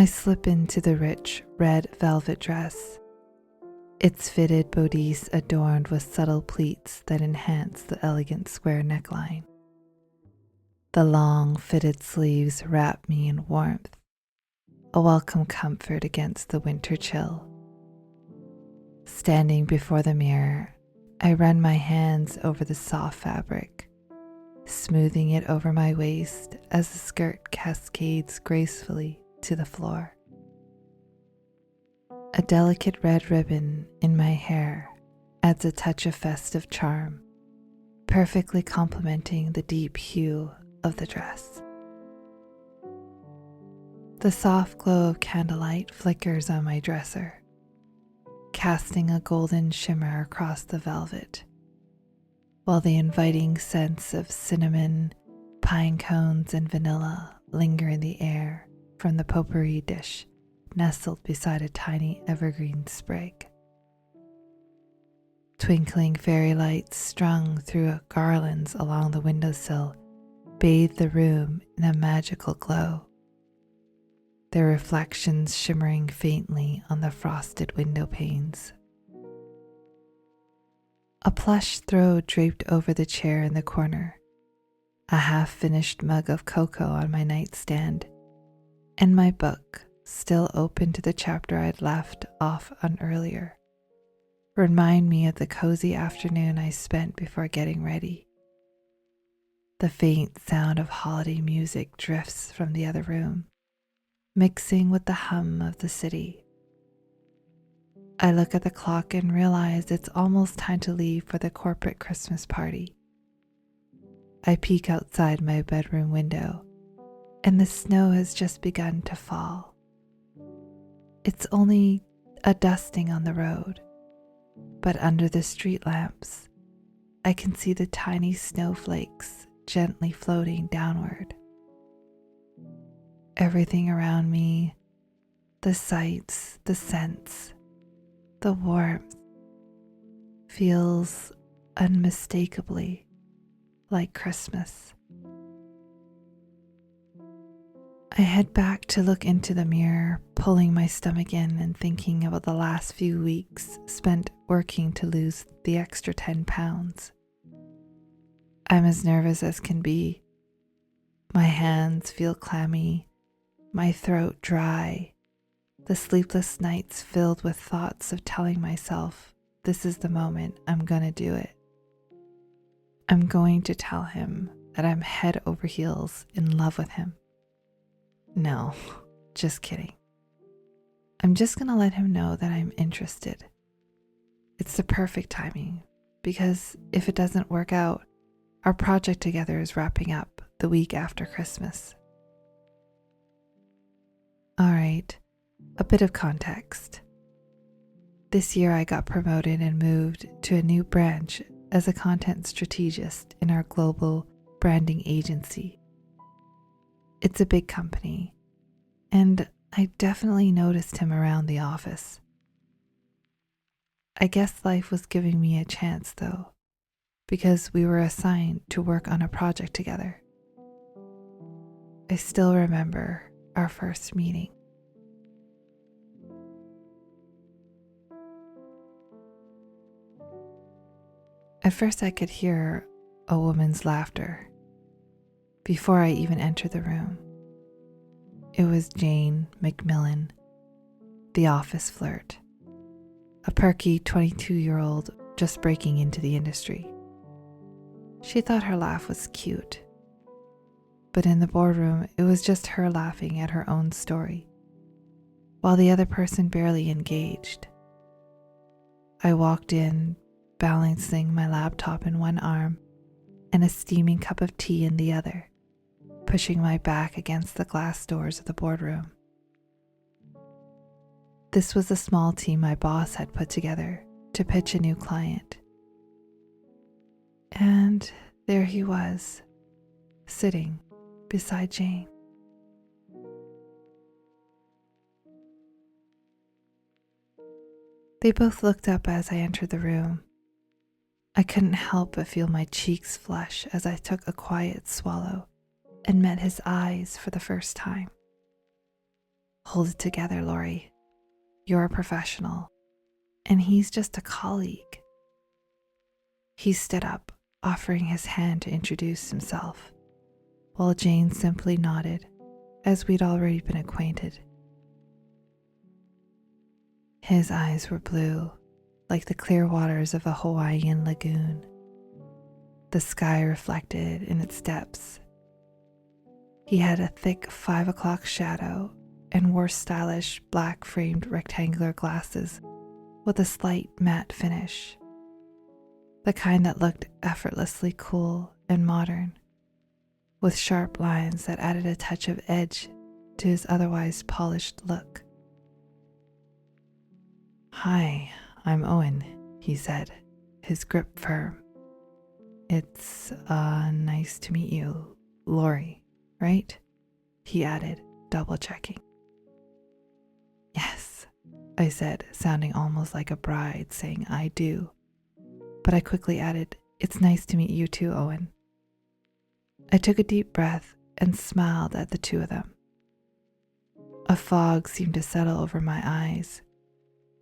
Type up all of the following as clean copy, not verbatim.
I slip into the rich red velvet dress, its fitted bodice adorned with subtle pleats that enhance the elegant square neckline. The long fitted sleeves wrap me in warmth, a welcome comfort against the winter chill. Standing before the mirror, I run my hands over the soft fabric, smoothing it over my waist as the skirt cascades gracefully to the floor. A delicate red ribbon in my hair adds a touch of festive charm, perfectly complementing the deep hue of the dress. The soft glow of candlelight flickers on my dresser, casting a golden shimmer across the velvet, while the inviting scents of cinnamon, pine cones, and vanilla linger in the air from the potpourri dish nestled beside a tiny evergreen sprig. Twinkling fairy lights strung through garlands along the windowsill bathe the room in a magical glow, their reflections shimmering faintly on the frosted window panes. A plush throw draped over the chair in the corner, a half-finished mug of cocoa on my nightstand, and my book, still open to the chapter I'd left off on earlier, remind me of the cozy afternoon I spent before getting ready. The faint sound of holiday music drifts from the other room, mixing with the hum of the city. I look at the clock and realize it's almost time to leave for the corporate Christmas party. I peek outside my bedroom window, and the snow has just begun to fall. It's only a dusting on the road, but under the street lamps, I can see the tiny snowflakes gently floating downward. Everything around me, the sights, the scents, the warmth, feels unmistakably like Christmas. I head back to look into the mirror, pulling my stomach in and thinking about the last few weeks spent working to lose the extra 10 pounds. I'm as nervous as can be. My hands feel clammy, my throat dry, the sleepless nights filled with thoughts of telling myself, this is the moment, I'm gonna do it. I'm going to tell him that I'm head over heels in love with him. No, just kidding. I'm just gonna let him know that I'm interested. It's the perfect timing, because if it doesn't work out, our project together is wrapping up the week after Christmas. All right, a bit of context. This year I got promoted and moved to a new branch as a content strategist in our global branding agency. It's a big company, and I definitely noticed him around the office. I guess life was giving me a chance though, because we were assigned to work on a project together. I still remember our first meeting. At first I could hear a woman's laughter before I even entered the room. It was Jane McMillan, the office flirt, a perky 22-year-old just breaking into the industry. She thought her laugh was cute, but in the boardroom it was just her laughing at her own story, while the other person barely engaged. I walked in, balancing my laptop in one arm and a steaming cup of tea in the other, pushing my back against the glass doors of the boardroom. This was a small team my boss had put together to pitch a new client. And there he was, sitting beside Jane. They both looked up as I entered the room. I couldn't help but feel my cheeks flush as I took a quiet swallow and met his eyes for the first time. Hold it together, Lori. You're a professional, and he's just a colleague. He stood up, offering his hand to introduce himself, while Jane simply nodded, as we'd already been acquainted. His eyes were blue, like the clear waters of a Hawaiian lagoon, the sky reflected in its depths. He had a thick 5 o'clock shadow and wore stylish black-framed rectangular glasses with a slight matte finish, the kind that looked effortlessly cool and modern, with sharp lines that added a touch of edge to his otherwise polished look. "Hi, I'm Owen," he said, his grip firm. "It's nice to meet you, Lori, right?" he added, double-checking. "Yes," I said, sounding almost like a bride saying "I do." But I quickly added, "It's nice to meet you too, Owen." I took a deep breath and smiled at the two of them. A fog seemed to settle over my eyes,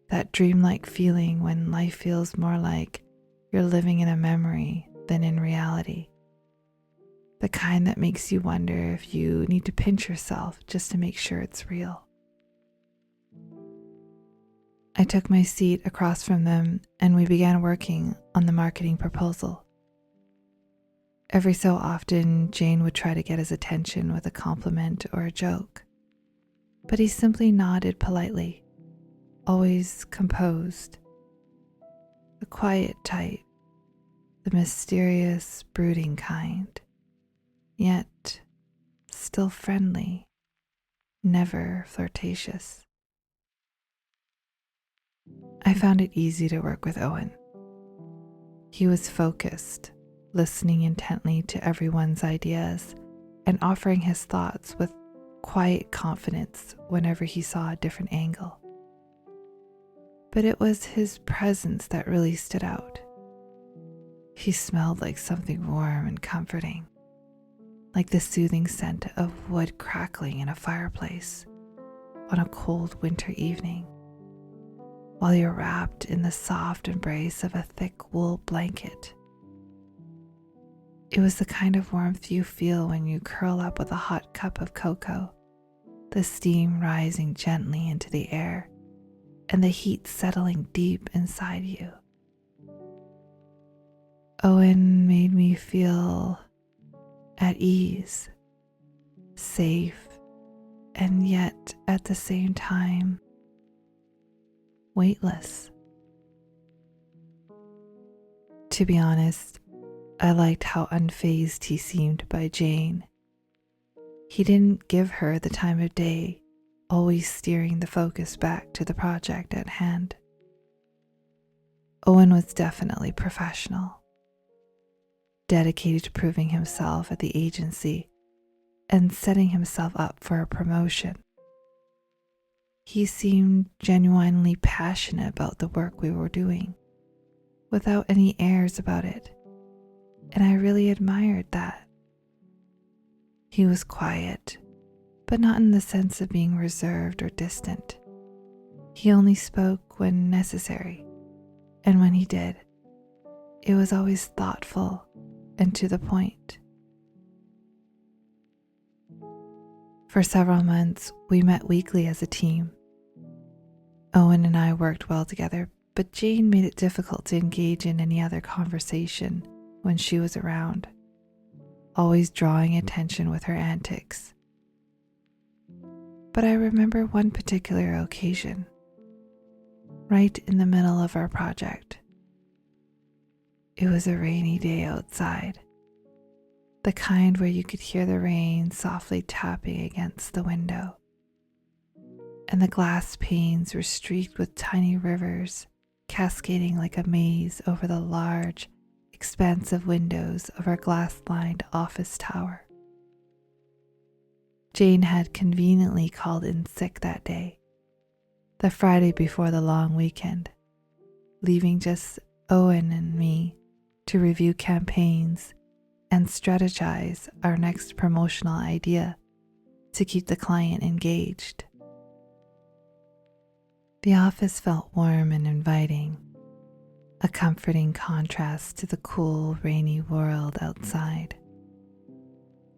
that dreamlike feeling when life feels more like you're living in a memory than in reality. The kind that makes you wonder if you need to pinch yourself just to make sure it's real. I took my seat across from them and we began working on the marketing proposal. Every so often, Jane would try to get his attention with a compliment or a joke, but he simply nodded politely, always composed. The quiet type, the mysterious, brooding kind, yet still friendly, never flirtatious. I found it easy to work with Owen. He was focused, listening intently to everyone's ideas and offering his thoughts with quiet confidence whenever he saw a different angle. But it was his presence that really stood out. He smelled like something warm and comforting, like the soothing scent of wood crackling in a fireplace on a cold winter evening, while you're wrapped in the soft embrace of a thick wool blanket. It was the kind of warmth you feel when you curl up with a hot cup of cocoa, the steam rising gently into the air and the heat settling deep inside you. Owen made me feel at ease, safe, and yet at the same time, weightless. To be honest, I liked how unfazed he seemed by Jane. He didn't give her the time of day, always steering the focus back to the project at hand. Owen was definitely professional, dedicated to proving himself at the agency and setting himself up for a promotion. He seemed genuinely passionate about the work we were doing, without any airs about it, and I really admired that. He was quiet, but not in the sense of being reserved or distant. He only spoke when necessary, and when he did, it was always thoughtful and to the point. For several months, we met weekly as a team. Owen and I worked well together, but Jane made it difficult to engage in any other conversation when she was around, always drawing attention with her antics. But I remember one particular occasion, right in the middle of our project. It was a rainy day outside, the kind where you could hear the rain softly tapping against the window, and the glass panes were streaked with tiny rivers cascading like a maze over the large, expansive windows of our glass-lined office tower. Jane had conveniently called in sick that day, the Friday before the long weekend, leaving just Owen and me to review campaigns and strategize our next promotional idea to keep the client engaged. The office felt warm and inviting, a comforting contrast to the cool, rainy world outside.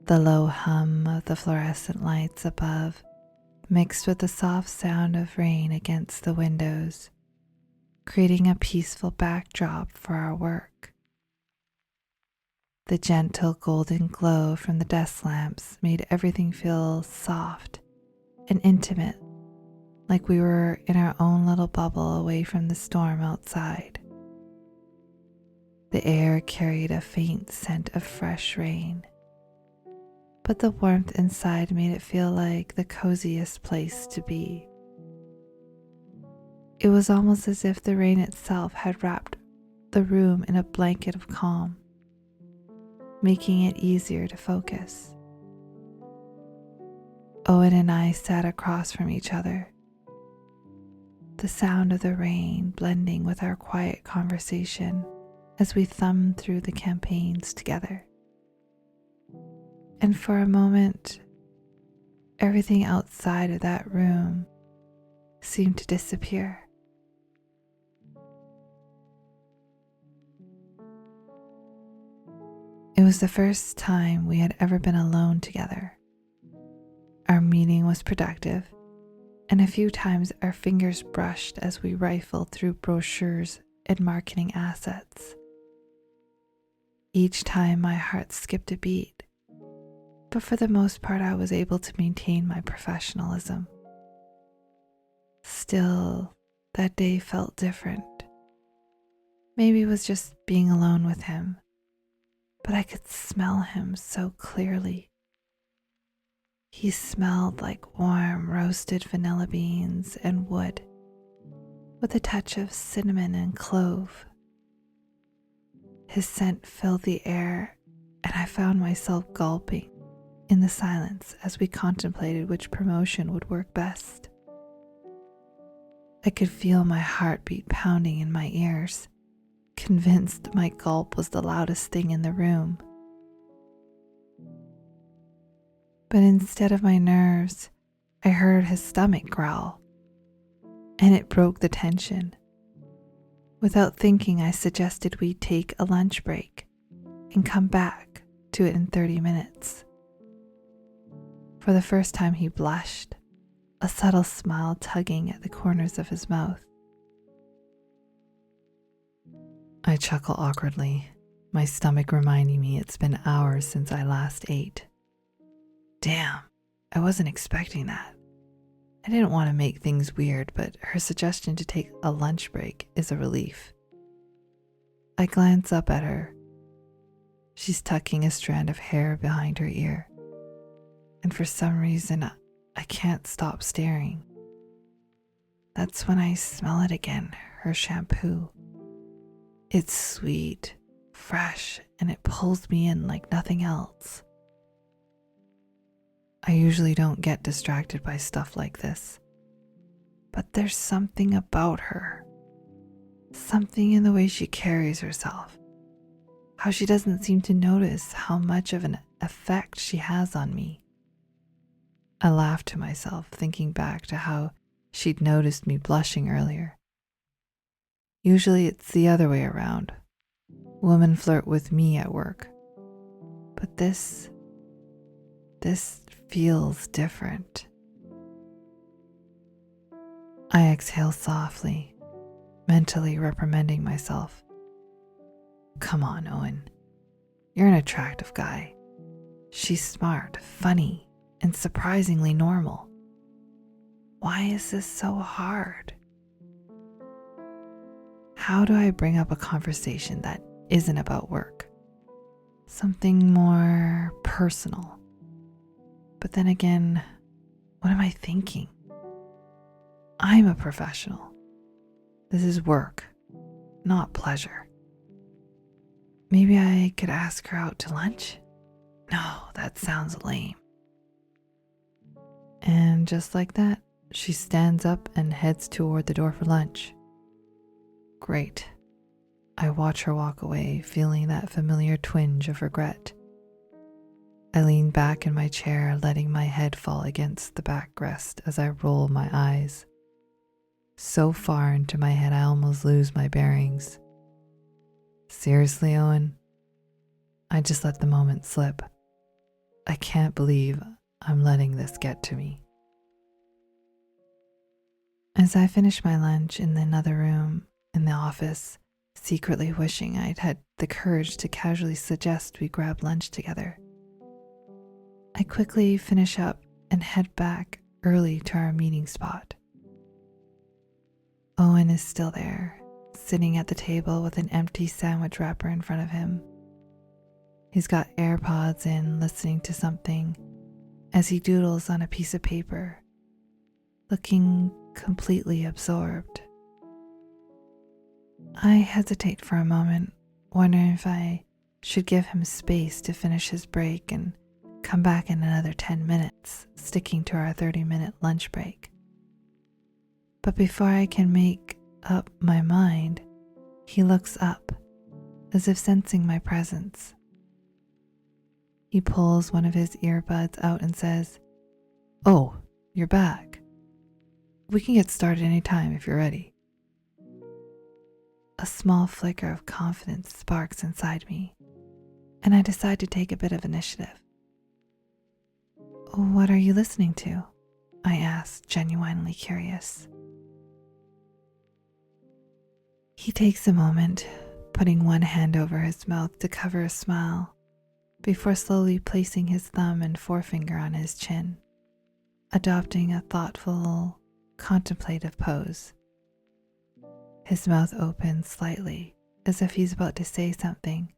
The low hum of the fluorescent lights above mixed with the soft sound of rain against the windows, creating a peaceful backdrop for our work. The gentle golden glow from the desk lamps made everything feel soft and intimate, like we were in our own little bubble away from the storm outside. The air carried a faint scent of fresh rain, but the warmth inside made it feel like the coziest place to be. It was almost as if the rain itself had wrapped the room in a blanket of calm, making it easier to focus. Owen and I sat across from each other, the sound of the rain blending with our quiet conversation as we thumbed through the campaigns together. And for a moment, everything outside of that room seemed to disappear. It was the first time we had ever been alone together. Our meeting was productive, and a few times our fingers brushed as we rifled through brochures and marketing assets. Each time my heart skipped a beat, but for the most part I was able to maintain my professionalism. Still, that day felt different. Maybe it was just being alone with him, but I could smell him so clearly. He smelled like warm roasted vanilla beans and wood, with a touch of cinnamon and clove. His scent filled the air, and I found myself gulping in the silence as we contemplated which promotion would work best. I could feel my heartbeat pounding in my ears, convinced my gulp was the loudest thing in the room. But instead of my nerves, I heard his stomach growl, and it broke the tension. Without thinking, I suggested we take a lunch break and come back to it in 30 minutes. For the first time, he blushed, a subtle smile tugging at the corners of his mouth. I chuckle awkwardly, my stomach reminding me it's been hours since I last ate. Damn, I wasn't expecting that. I didn't want to make things weird, but her suggestion to take a lunch break is a relief. I glance up at her. She's tucking a strand of hair behind her ear, and for some reason, I can't stop staring. That's when I smell it again, her shampoo. It's sweet, fresh, and it pulls me in like nothing else. I usually don't get distracted by stuff like this, but there's something about her, something in the way she carries herself, how she doesn't seem to notice how much of an effect she has on me. I laughed to myself, thinking back to how she'd noticed me blushing earlier. Usually it's the other way around. Women flirt with me at work, but this feels different. I exhale softly, mentally reprimanding myself. Come on, Owen. You're an attractive guy. She's smart, funny, and surprisingly normal. Why is this so hard? How do I bring up a conversation that isn't about work? Something more personal. But then again, what am I thinking? I'm a professional. This is work, not pleasure. Maybe I could ask her out to lunch? No, that sounds lame. And just like that, she stands up and heads toward the door for lunch. Great. I watch her walk away, feeling that familiar twinge of regret. I lean back in my chair, letting my head fall against the backrest as I roll my eyes. so far into my head I almost lose my bearings. Seriously, Owen? I just let the moment slip. I can't believe I'm letting this get to me. As I finished my lunch in another room in the office, secretly wishing I'd had the courage to casually suggest we grab lunch together, I quickly finish up and head back early to our meeting spot. Owen is still there, sitting at the table with an empty sandwich wrapper in front of him. He's got AirPods in, listening to something as he doodles on a piece of paper, looking completely absorbed. I hesitate for a moment, wondering if I should give him space to finish his break and come back in another 10 minutes, sticking to our 30-minute lunch break. But before I can make up my mind, he looks up, as if sensing my presence. He pulls one of his earbuds out and says, "Oh, you're back. We can get started anytime if you're ready." A small flicker of confidence sparks inside me, and I decide to take a bit of initiative. "What are you listening to?" I ask, genuinely curious. He takes a moment, putting one hand over his mouth to cover a smile, before slowly placing his thumb and forefinger on his chin, adopting a thoughtful, contemplative pose. His mouth opens slightly, as if he's about to say something,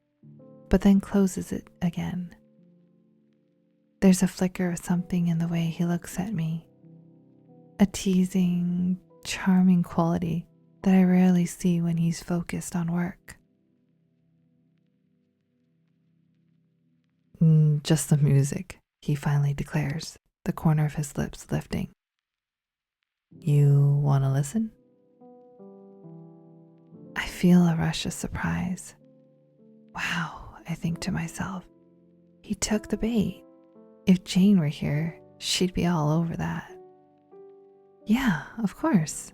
but then closes it again. There's a flicker of something in the way he looks at me, a teasing, charming quality that I rarely see when he's focused on work. Just the music," he finally declares, the corner of his lips lifting. "You want to listen?" I feel a rush of surprise. Wow, I think to myself, he took the bait. If Jane were here, she'd be all over that. "Yeah, of course."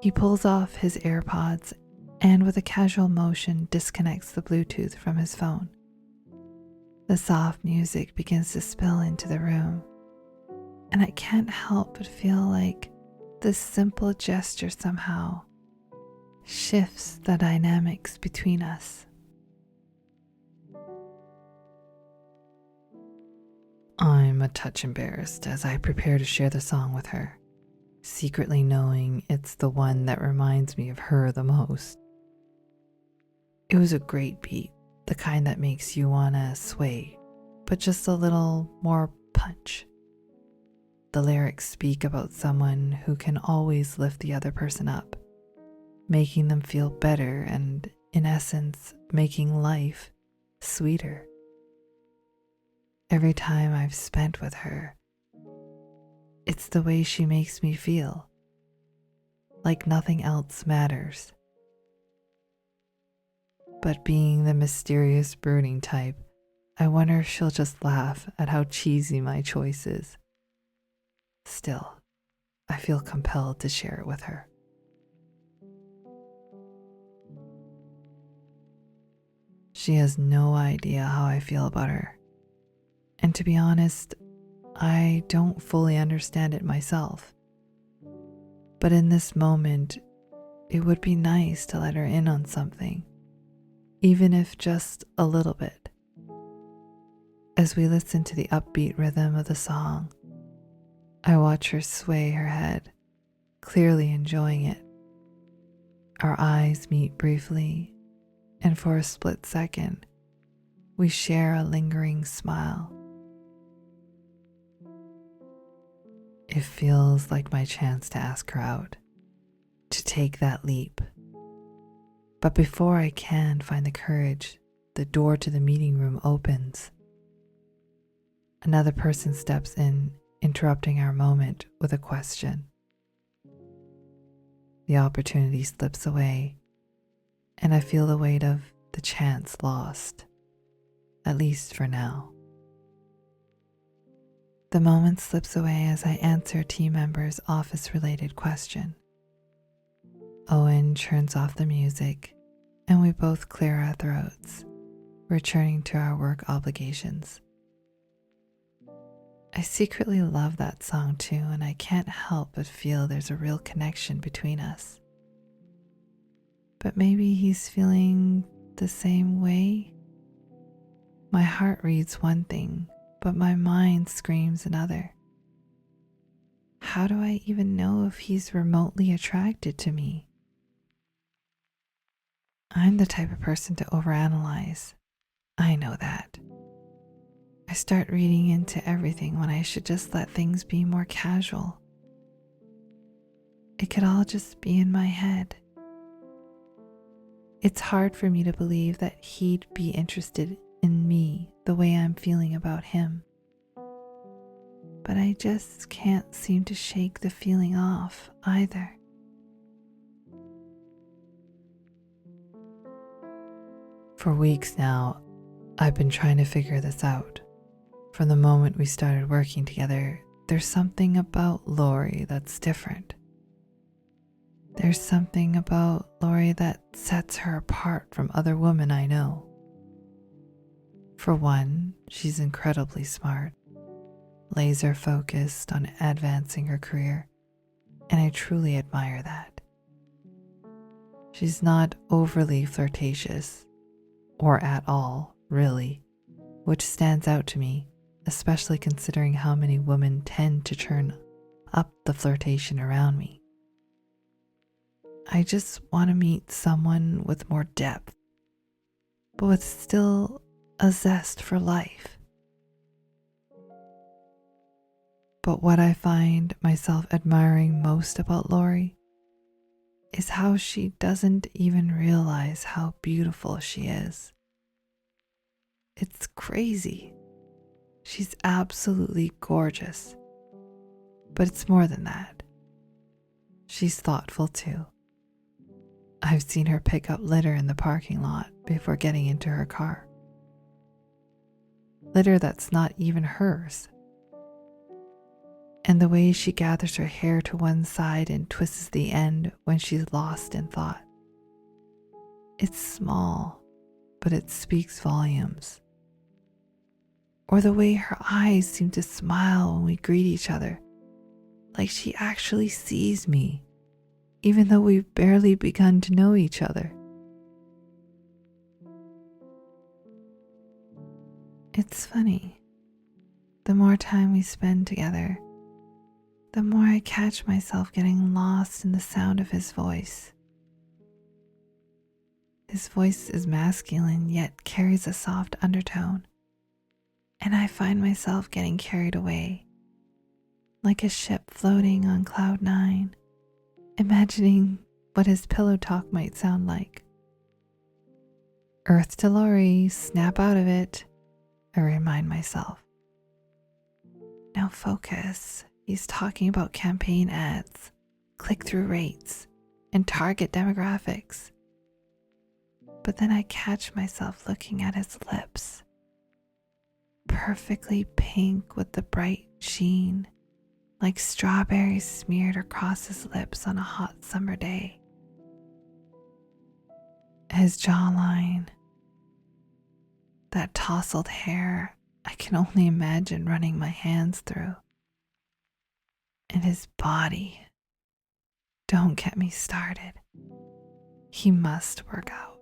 He pulls off his AirPods and with a casual motion disconnects the Bluetooth from his phone. The soft music begins to spill into the room, and I can't help but feel like this simple gesture somehow shifts the dynamics between us. I'm a touch embarrassed as I prepare to share the song with her, secretly knowing it's the one that reminds me of her the most. It was a great beat, the kind that makes you wanna sway, but just a little more punch. The lyrics speak about someone who can always lift the other person up, making them feel better and, in essence, making life sweeter. Every time I've spent with her, it's the way she makes me feel, like nothing else matters. But being the mysterious, brooding type, I wonder if she'll just laugh at how cheesy my choice is. Still, I feel compelled to share it with her. She has no idea how I feel about her. And to be honest, I don't fully understand it myself. But in this moment, it would be nice to let her in on something, even if just a little bit. As we listen to the upbeat rhythm of the song, I watch her sway her head, clearly enjoying it. Our eyes meet briefly, and for a split second, we share a lingering smile. It feels like my chance to ask her out, to take that leap. But before I can find the courage, the door to the meeting room opens. Another person steps in, interrupting our moment with a question. The opportunity slips away, and I feel the weight of the chance lost, at least for now. The moment slips away as I answer a team member's office-related question. Owen turns off the music, and we both clear our throats, returning to our work obligations. I secretly love that song too, and I can't help but feel there's a real connection between us. But maybe he's feeling the same way? My heart reads one thing, but my mind screams another. How do I even know if he's remotely attracted to me? I'm the type of person to overanalyze. I know that. I start reading into everything when I should just let things be more casual. It could all just be in my head. It's hard for me to believe that he'd be interested in me the way I'm feeling about him. But I just can't seem to shake the feeling off either. For weeks now, I've been trying to figure this out. From the moment we started working together, there's something about Lori that's different. There's something about Lori that sets her apart from other women I know. For one, she's incredibly smart, laser focused on advancing her career, and I truly admire that. She's not overly flirtatious, or at all, really, which stands out to me, especially considering how many women tend to turn up the flirtation around me. I just want to meet someone with more depth, but with still a zest for life. But what I find myself admiring most about Lori is how she doesn't even realize how beautiful she is. It's crazy. She's absolutely gorgeous. But it's more than that. She's thoughtful too. I've seen her pick up litter in the parking lot before getting into her car. Litter that's not even hers. And the way she gathers her hair to one side and twists the end when she's lost in thought. It's small, but it speaks volumes. Or the way her eyes seem to smile when we greet each other, like she actually sees me, even though we've barely begun to know each other. It's funny. The more time we spend together, the more I catch myself getting lost in the sound of his voice. His voice is masculine yet carries a soft undertone, and I find myself getting carried away, like a ship floating on cloud 9, imagining what his pillow talk might sound like. Earth to Lori, snap out of it, I remind myself. Now focus. He's talking about campaign ads, click-through rates, and target demographics. But then I catch myself looking at his lips, perfectly pink with the bright sheen, like strawberries smeared across his lips on a hot summer day. His jawline, that tousled hair I can only imagine running my hands through. And his body. Don't get me started. He must work out.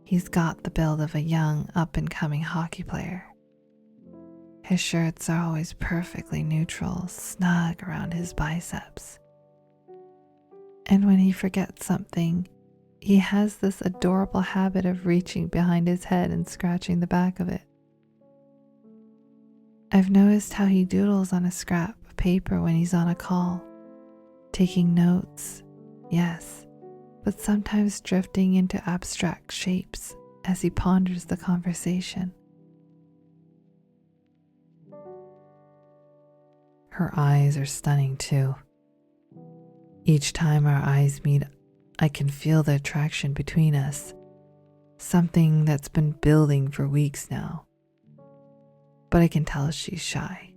He's got the build of a young, up-and-coming hockey player. His shirts are always perfectly neutral, snug around his biceps. And when he forgets something, he has this adorable habit of reaching behind his head and scratching the back of it. I've noticed how he doodles on a scrap of paper when he's on a call, taking notes, yes, but sometimes drifting into abstract shapes as he ponders the conversation. Her eyes are stunning too. Each time our eyes meet, I can feel the attraction between us, something that's been building for weeks now. But I can tell she's shy.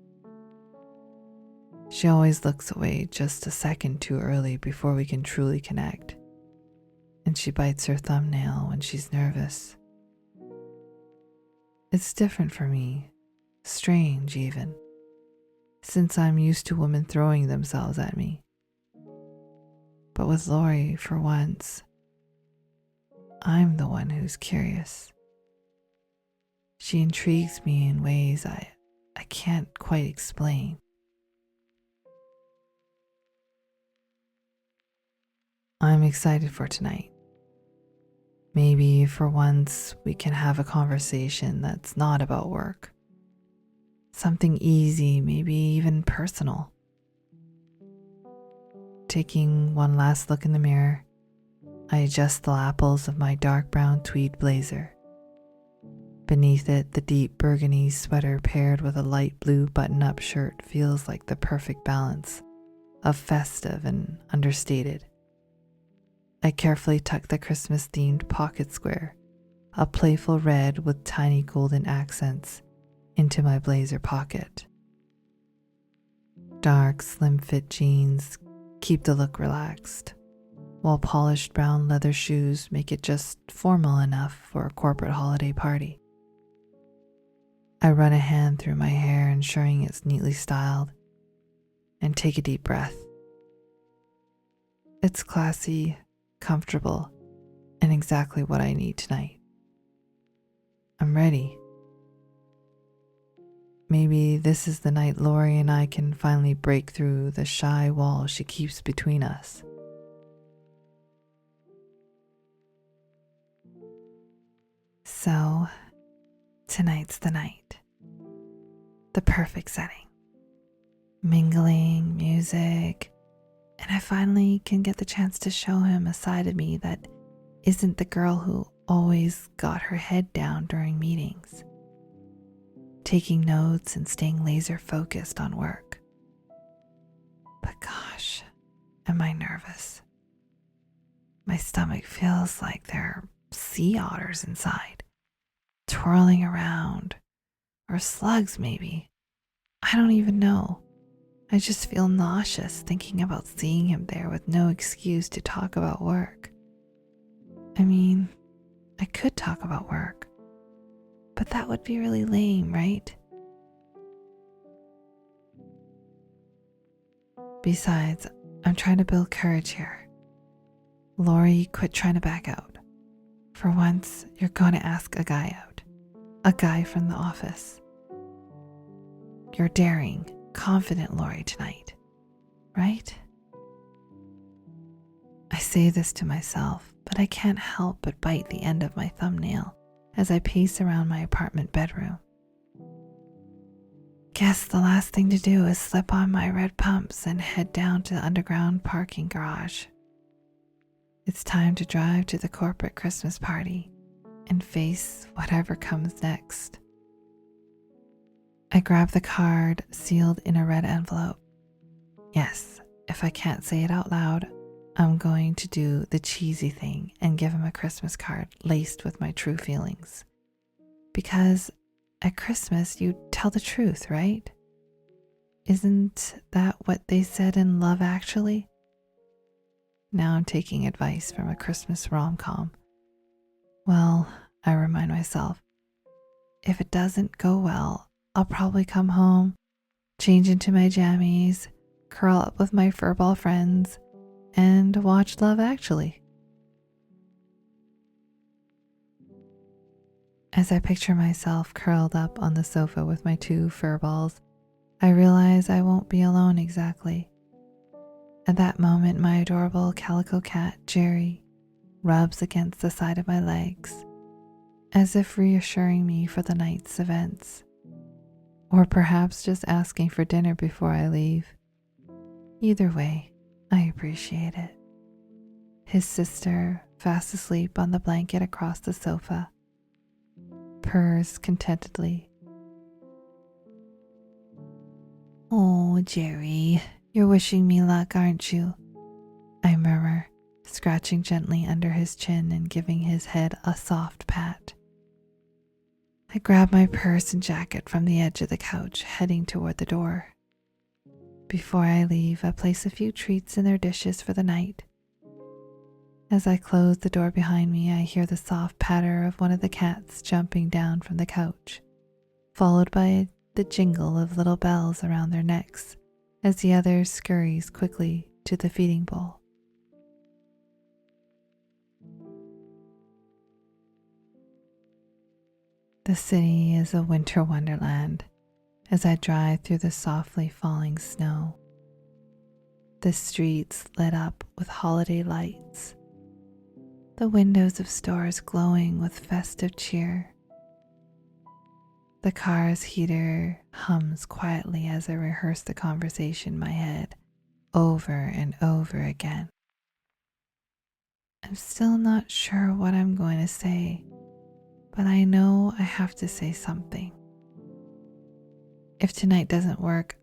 She always looks away just a second too early before we can truly connect, and she bites her thumbnail when she's nervous. It's different for me, strange even, since I'm used to women throwing themselves at me. But with Lori, for once, I'm the one who's curious. She intrigues me in ways I can't quite explain. I'm excited for tonight. Maybe for once we can have a conversation that's not about work. Something easy, maybe even personal. Taking one last look in the mirror, I adjust the lapels of my dark brown tweed blazer. Beneath it, the deep burgundy sweater paired with a light blue button-up shirt feels like the perfect balance of festive and understated. I carefully tuck the Christmas-themed pocket square, a playful red with tiny golden accents, into my blazer pocket. Dark, slim-fit jeans keep the look relaxed, while polished brown leather shoes make it just formal enough for a corporate holiday party. I run a hand through my hair, ensuring it's neatly styled, and take a deep breath. It's classy, comfortable, and exactly what I need tonight. I'm ready. Maybe this is the night Lori and I can finally break through the shy wall she keeps between us. So, tonight's the night. The perfect setting. Mingling, music, and I finally can get the chance to show him a side of me that isn't the girl who always got her head down during meetings, taking notes and staying laser focused on work. But gosh, am I nervous. My stomach feels like there are sea otters inside, twirling around, or slugs maybe. I don't even know. I just feel nauseous thinking about seeing him there with no excuse to talk about work. I mean, I could talk about work, but that would be really lame, right? Besides, I'm trying to build courage here. Lori, quit trying to back out. For once, you're going to ask a guy out. A guy from the office. You're daring, confident Lori tonight, right? I say this to myself, but I can't help but bite the end of my thumbnail as I pace around my apartment bedroom. Guess the last thing to do is slip on my red pumps and head down to the underground parking garage. It's time to drive to the corporate Christmas party and face whatever comes next. I grab the card sealed in a red envelope. Yes, if I can't say it out loud, I'm going to do the cheesy thing and give him a Christmas card laced with my true feelings. Because at Christmas, you tell the truth, right? Isn't that what they said in Love Actually? Now I'm taking advice from a Christmas rom-com. Well, I remind myself, if it doesn't go well, I'll probably come home, change into my jammies, curl up with my furball friends, and watch Love Actually. As I picture myself curled up on the sofa with my two furballs, I realize I won't be alone exactly. At that moment, my adorable calico cat, Jerry, rubs against the side of my legs, as if reassuring me for the night's events, or perhaps just asking for dinner before I leave. Either way, I appreciate it. His sister, fast asleep on the blanket across the sofa, purrs contentedly. Oh, Jerry, you're wishing me luck, aren't you? I murmur, scratching gently under his chin and giving his head a soft pat. I grab my purse and jacket from the edge of the couch, heading toward the door. Before I leave, I place a few treats in their dishes for the night. As I close the door behind me, I hear the soft patter of one of the cats jumping down from the couch, followed by the jingle of little bells around their necks as the other scurries quickly to the feeding bowl. The city is a winter wonderland as I drive through the softly falling snow. The streets lit up with holiday lights, the windows of stores glowing with festive cheer. The car's heater hums quietly as I rehearse the conversation in my head over and over again. I'm still not sure what I'm going to say, but I know I have to say something. If tonight doesn't work,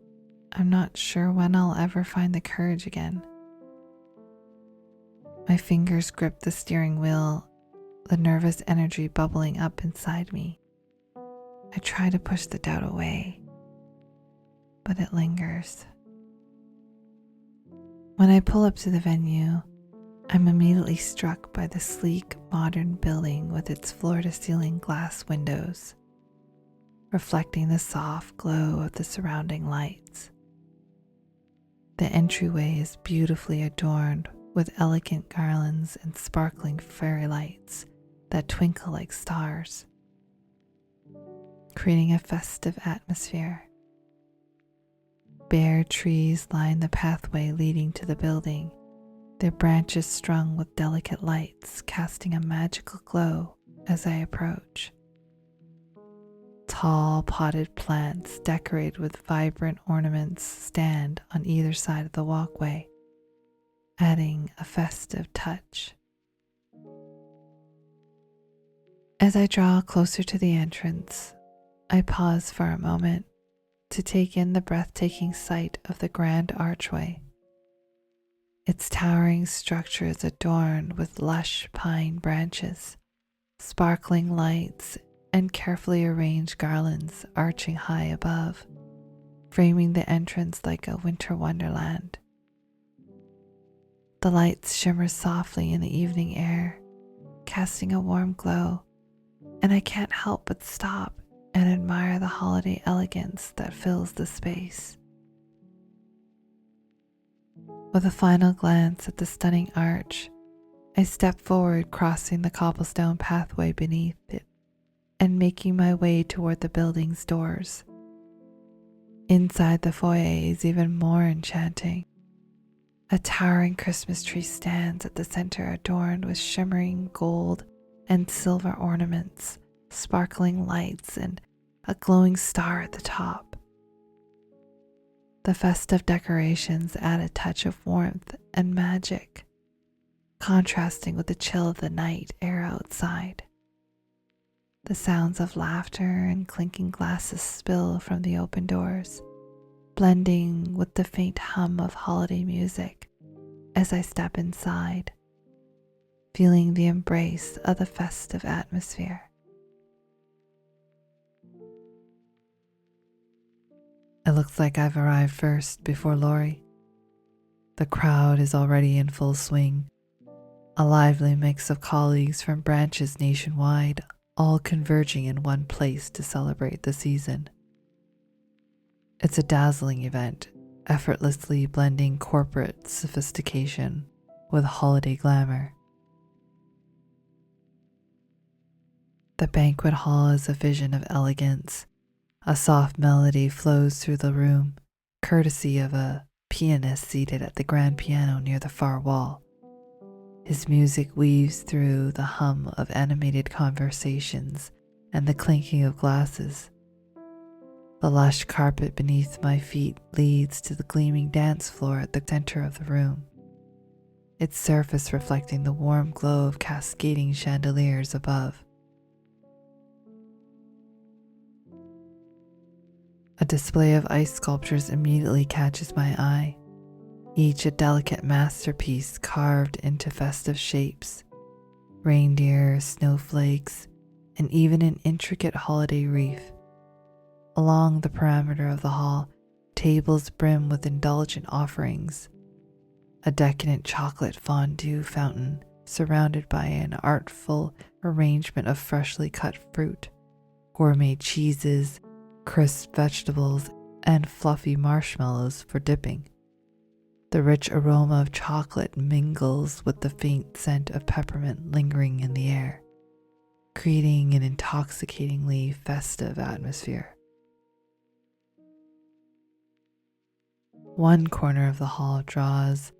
I'm not sure when I'll ever find the courage again. My fingers grip the steering wheel, the nervous energy bubbling up inside me. I try to push the doubt away, but it lingers. When I pull up to the venue, I'm immediately struck by the sleek, modern building with its floor-to-ceiling glass windows, reflecting the soft glow of the surrounding lights. The entryway is beautifully adorned with elegant garlands and sparkling fairy lights that twinkle like stars, creating a festive atmosphere. Bare trees line the pathway leading to the building, their branches strung with delicate lights casting a magical glow as I approach. Tall potted plants decorated with vibrant ornaments stand on either side of the walkway, adding a festive touch. As I draw closer to the entrance, I pause for a moment to take in the breathtaking sight of the grand archway. Its towering structure is adorned with lush pine branches, sparkling lights, and carefully arranged garlands arching high above, framing the entrance like a winter wonderland. The lights shimmer softly in the evening air, casting a warm glow, and I can't help but stop and admire the holiday elegance that fills the space. With a final glance at the stunning arch, I step forward, crossing the cobblestone pathway beneath it and making my way toward the building's doors. Inside the foyer is even more enchanting. A towering Christmas tree stands at the center, adorned with shimmering gold and silver ornaments, sparkling lights, and a glowing star at the top. The festive decorations add a touch of warmth and magic, contrasting with the chill of the night air outside. The sounds of laughter and clinking glasses spill from the open doors, blending with the faint hum of holiday music as I step inside, feeling the embrace of the festive atmosphere. It looks like I've arrived first before Lori. The crowd is already in full swing, a lively mix of colleagues from branches nationwide, all converging in one place to celebrate the season. It's a dazzling event, effortlessly blending corporate sophistication with holiday glamour. The banquet hall is a vision of elegance. A soft melody flows through the room, courtesy of a pianist seated at the grand piano near the far wall. His music weaves through the hum of animated conversations and the clinking of glasses. The lush carpet beneath my feet leads to the gleaming dance floor at the center of the room, its surface reflecting the warm glow of cascading chandeliers above. A display of ice sculptures immediately catches my eye, each a delicate masterpiece carved into festive shapes, reindeer, snowflakes, and even an intricate holiday wreath. Along the perimeter of the hall, tables brim with indulgent offerings, a decadent chocolate fondue fountain surrounded by an artful arrangement of freshly cut fruit, gourmet cheeses, crisp vegetables, and fluffy marshmallows for dipping. The rich aroma of chocolate mingles with the faint scent of peppermint lingering in the air, creating an intoxicatingly festive atmosphere. One corner of the hall draws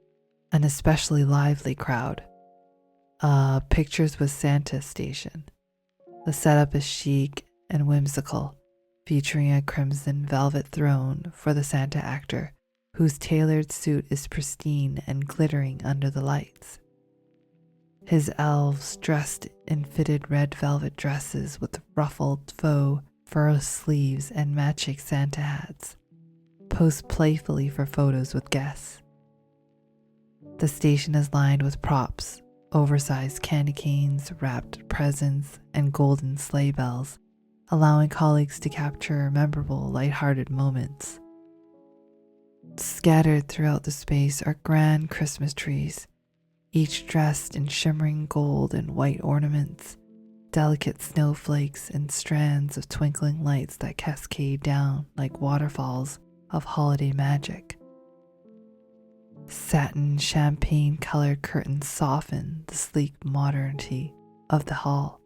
an especially lively crowd, a Pictures with Santa station. The setup is chic and whimsical, featuring a crimson velvet throne for the Santa actor, whose tailored suit is pristine and glittering under the lights. His elves, dressed in fitted red velvet dresses with ruffled faux fur sleeves and matching Santa hats, pose playfully for photos with guests. The station is lined with props, oversized candy canes, wrapped presents, and golden sleigh bells, allowing colleagues to capture memorable, lighthearted moments. Scattered throughout the space are grand Christmas trees, each dressed in shimmering gold and white ornaments, delicate snowflakes and strands of twinkling lights that cascade down like waterfalls of holiday magic. Satin champagne-colored curtains soften the sleek modernity of the hall,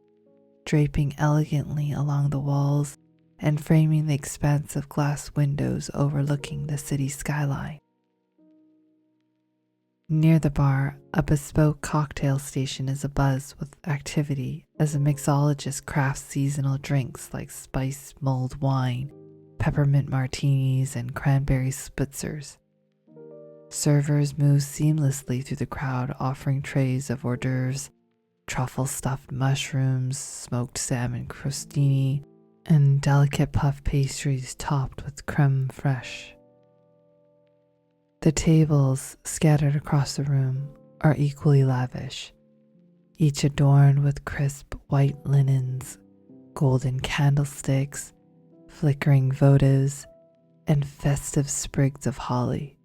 draping elegantly along the walls and framing the expansive glass windows overlooking the city skyline. Near the bar, a bespoke cocktail station is abuzz with activity as a mixologist crafts seasonal drinks like spiced mulled wine, peppermint martinis, and cranberry spritzers. Servers move seamlessly through the crowd, offering trays of hors d'oeuvres, truffle-stuffed mushrooms, smoked salmon crostini, and delicate puff pastries topped with creme fraiche. The tables scattered across the room are equally lavish, each adorned with crisp white linens, golden candlesticks, flickering votives, and festive sprigs of holly.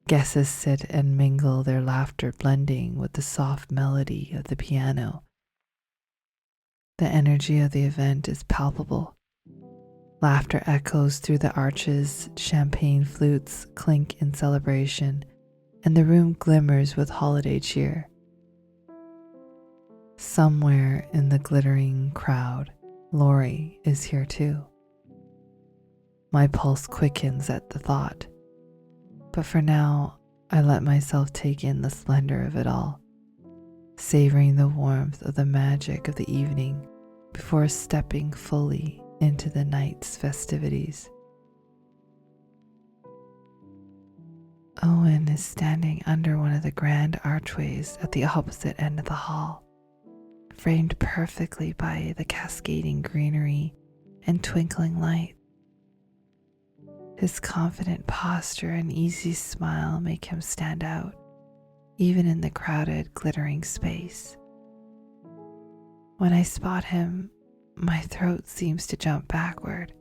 Guests sit and mingle, their laughter blending with the soft melody of the piano. The energy of the event is palpable. Laughter echoes through the arches, champagne flutes clink in celebration, and the room glimmers with holiday cheer. Somewhere in the glittering crowd, Lori is here too. My pulse quickens at the thought, but for now, I let myself take in the splendor of it all, savoring the warmth of the magic of the evening before stepping fully into the night's festivities. Owen is standing under one of the grand archways at the opposite end of the hall, framed perfectly by the cascading greenery and twinkling light. His confident posture and easy smile make him stand out, even in the crowded, glittering space. When I spot him, my throat seems to jump backward,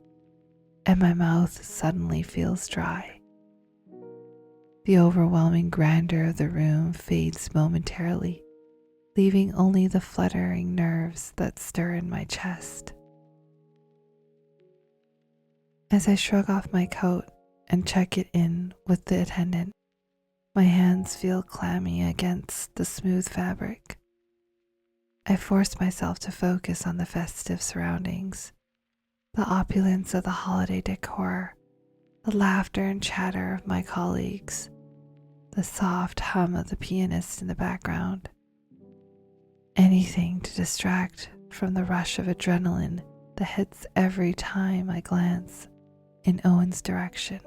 and my mouth suddenly feels dry. The overwhelming grandeur of the room fades momentarily, leaving only the fluttering nerves that stir in my chest. As I shrug off my coat and check it in with the attendant, my hands feel clammy against the smooth fabric. I force myself to focus on the festive surroundings, the opulence of the holiday decor, the laughter and chatter of my colleagues, the soft hum of the pianist in the background. Anything to distract from the rush of adrenaline that hits every time I glance in Owen's direction.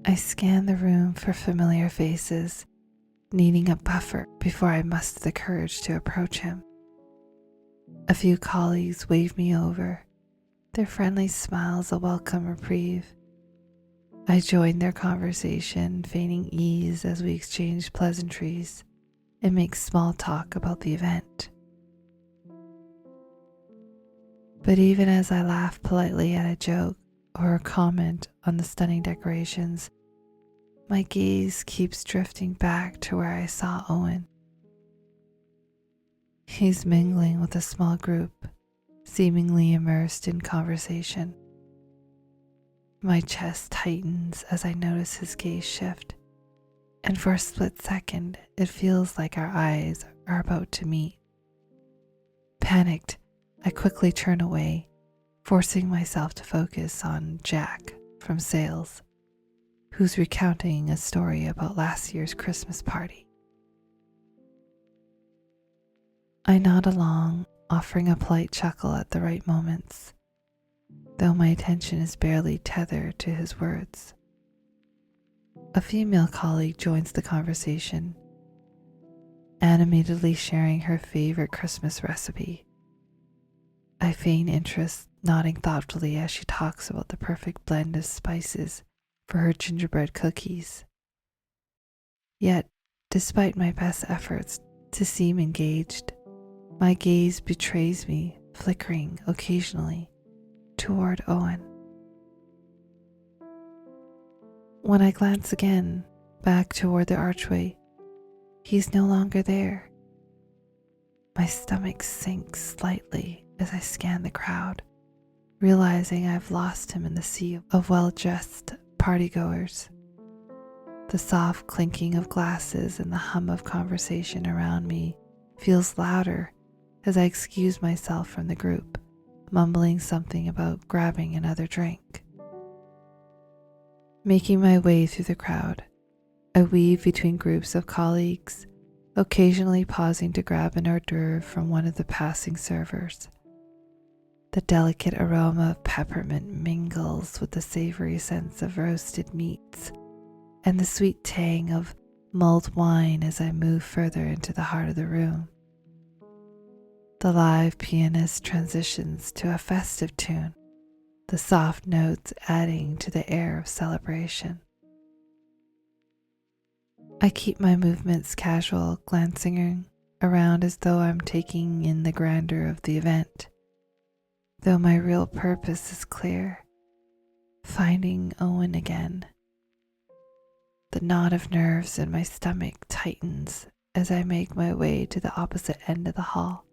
I scan the room for familiar faces, needing a buffer before I muster the courage to approach him. A few colleagues wave me over, their friendly smiles a welcome reprieve. I join their conversation, feigning ease as we exchange pleasantries and make small talk about the event. But even as I laugh politely at a joke or a comment on the stunning decorations, my gaze keeps drifting back to where I saw Owen. He's mingling with a small group, seemingly immersed in conversation. My chest tightens as I notice his gaze shift, and for a split second, it feels like our eyes are about to meet. Panicked, I quickly turn away, forcing myself to focus on Jack from sales, who's recounting a story about last year's Christmas party. I nod along, offering a polite chuckle at the right moments, though my attention is barely tethered to his words. A female colleague joins the conversation, animatedly sharing her favorite Christmas recipe. I feign interest, nodding thoughtfully as she talks about the perfect blend of spices for her gingerbread cookies. Yet, despite my best efforts to seem engaged, my gaze betrays me, flickering occasionally toward Owen. When I glance again back toward the archway, he's no longer there. My stomach sinks slightly as I scan the crowd, realizing I've lost him in the sea of well-dressed partygoers. The soft clinking of glasses and the hum of conversation around me feels louder as I excuse myself from the group, mumbling something about grabbing another drink. Making my way through the crowd, I weave between groups of colleagues, occasionally pausing to grab an hors d'oeuvre from one of the passing servers. The delicate aroma of peppermint mingles with the savory sense of roasted meats and the sweet tang of mulled wine as I move further into the heart of the room. The live pianist transitions to a festive tune, the soft notes adding to the air of celebration. I keep my movements casual, glancing around as though I'm taking in the grandeur of the event, though my real purpose is clear: finding Owen again. The knot of nerves in my stomach tightens as I make my way to the opposite end of the hall,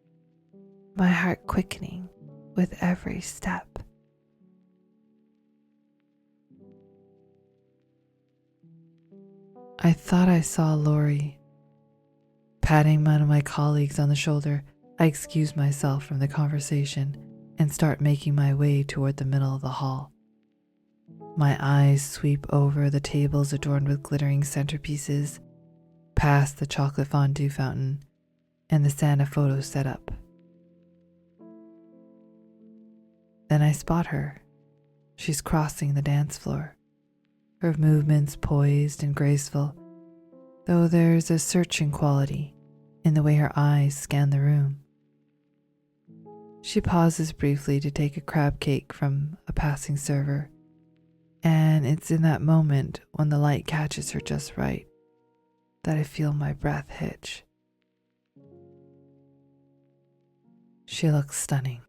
my heart quickening with every step. I thought I saw Lori. Patting one of my colleagues on the shoulder, I excuse myself from the conversation and start making my way toward the middle of the hall. My eyes sweep over the tables adorned with glittering centerpieces, past the chocolate fondue fountain, and the Santa photo setup. Then I spot her. She's crossing the dance floor, her movements poised and graceful, though there's a searching quality in the way her eyes scan the room. She pauses briefly to take a crab cake from a passing server, and it's in that moment, when the light catches her just right, that I feel my breath hitch. She looks stunning.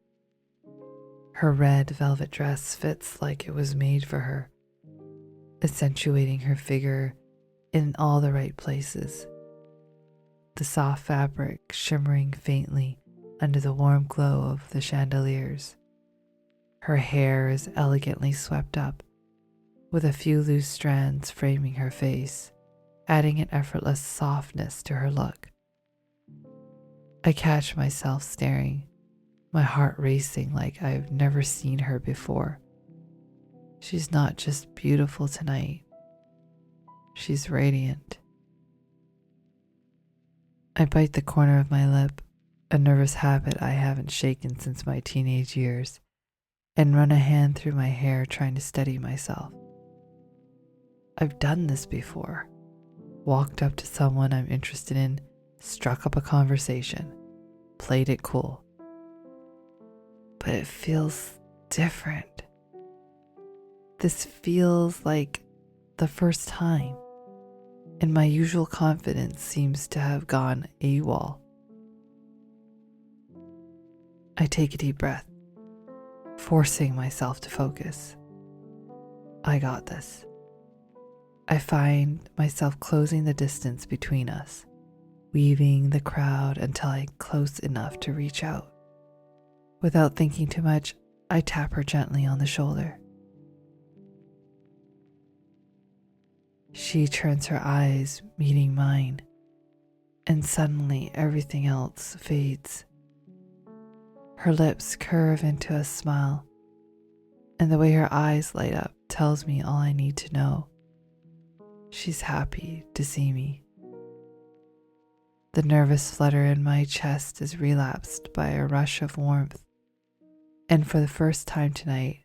Her red velvet dress fits like it was made for her, accentuating her figure in all the right places. The soft fabric shimmering faintly under the warm glow of the chandeliers. Her hair is elegantly swept up, with a few loose strands framing her face, adding an effortless softness to her look. I catch myself staring, my heart racing like I've never seen her before. She's not just beautiful tonight, she's radiant. I bite the corner of my lip, a nervous habit I haven't shaken since my teenage years, and run a hand through my hair trying to steady myself. I've done this before. Walked up to someone I'm interested in, struck up a conversation, played it cool. But it feels different. This feels like the first time, and my usual confidence seems to have gone AWOL. I take a deep breath, forcing myself to focus. I got this. I find myself closing the distance between us, weaving the crowd until I'm close enough to reach out. Without thinking too much, I tap her gently on the shoulder. She turns her eyes, meeting mine, and suddenly everything else fades. Her lips curve into a smile, and the way her eyes light up tells me all I need to know. She's happy to see me. The nervous flutter in my chest is relapsed by a rush of warmth, and for the first time tonight,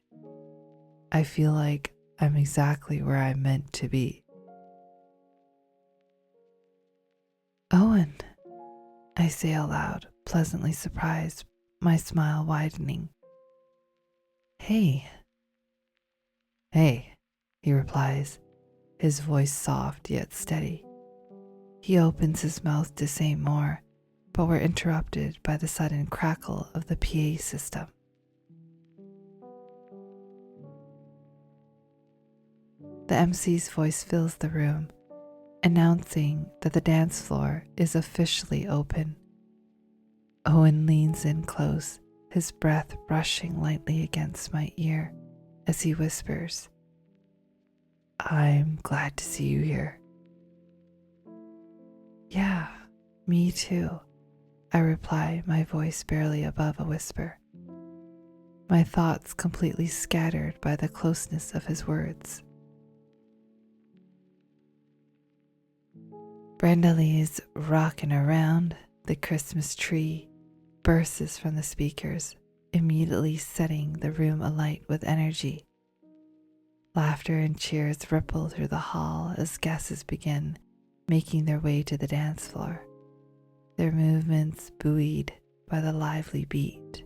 I feel like I'm exactly where I'm meant to be. Owen, I say aloud, pleasantly surprised, my smile widening. Hey, he replies, his voice soft yet steady. He opens his mouth to say more, but we're interrupted by the sudden crackle of the PA system. The MC's voice fills the room, announcing that the dance floor is officially open. Owen leans in close, his breath brushing lightly against my ear as he whispers, "I'm glad to see you here." "Yeah, me too," I reply, my voice barely above a whisper, my thoughts completely scattered by the closeness of his words. Brenda Lee's "Rockin' Around the Christmas Tree" bursts from the speakers, immediately setting the room alight with energy. Laughter and cheers ripple through the hall as guests begin making their way to the dance floor, their movements buoyed by the lively beat.